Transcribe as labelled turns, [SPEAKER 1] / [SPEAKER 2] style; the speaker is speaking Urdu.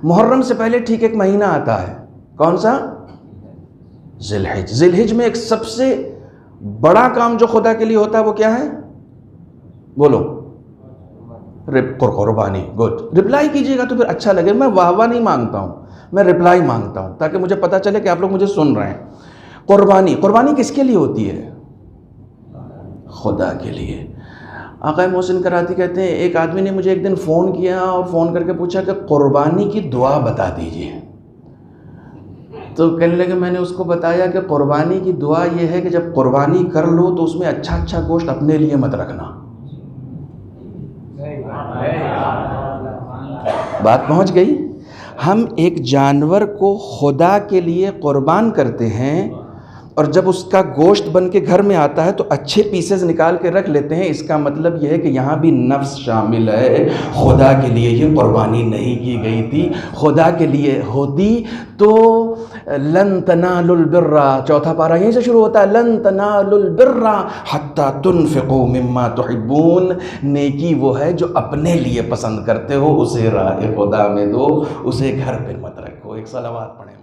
[SPEAKER 1] محرم سے پہلے ٹھیک ایک مہینہ آتا ہے، کون سا؟ ذی الحج۔ ذی الحج میں ایک سب سے بڑا کام جو خدا کے لیے ہوتا ہے وہ کیا ہے؟ بولو، قربانی۔ گڈ، رپلائی کیجئے گا تو پھر اچھا لگے۔ میں واہ واہ نہیں مانگتا ہوں، میں رپلائی مانگتا ہوں تاکہ مجھے پتہ چلے کہ آپ لوگ مجھے سن رہے ہیں۔ قربانی، قربانی کس کے لیے ہوتی ہے؟ خدا کے لیے۔ آقا محسن کراتی کہتے ہیں ایک آدمی نے مجھے ایک دن فون کیا اور فون کر کے پوچھا کہ قربانی کی دعا بتا دیجئے۔ تو کہنے لگے میں نے اس کو بتایا کہ قربانی کی دعا یہ ہے کہ جب قربانی کر لو تو اس میں اچھا اچھا گوشت اپنے لیے مت رکھنا۔ بات پہنچ گئی؟ ہم ایک جانور کو خدا کے لیے قربان کرتے ہیں اور جب اس کا گوشت بن کے گھر میں آتا ہے تو اچھے پیسز نکال کے رکھ لیتے ہیں۔ اس کا مطلب یہ ہے کہ یہاں بھی نفس شامل ہے، خدا کے لیے یہ قربانی نہیں کی گئی تھی۔ خدا کے لیے ہوتی تو لن تنالوا البر، چوتھا پارہ یہیں سے شروع ہوتا ہے، لن تنالوا البر حتی تنفقوا مما تحبون۔ نیکی وہ ہے جو اپنے لیے پسند کرتے ہو، اسے راہ خدا میں دو، اسے گھر پہ مت رکھو۔ ایک صلوات پڑھیں۔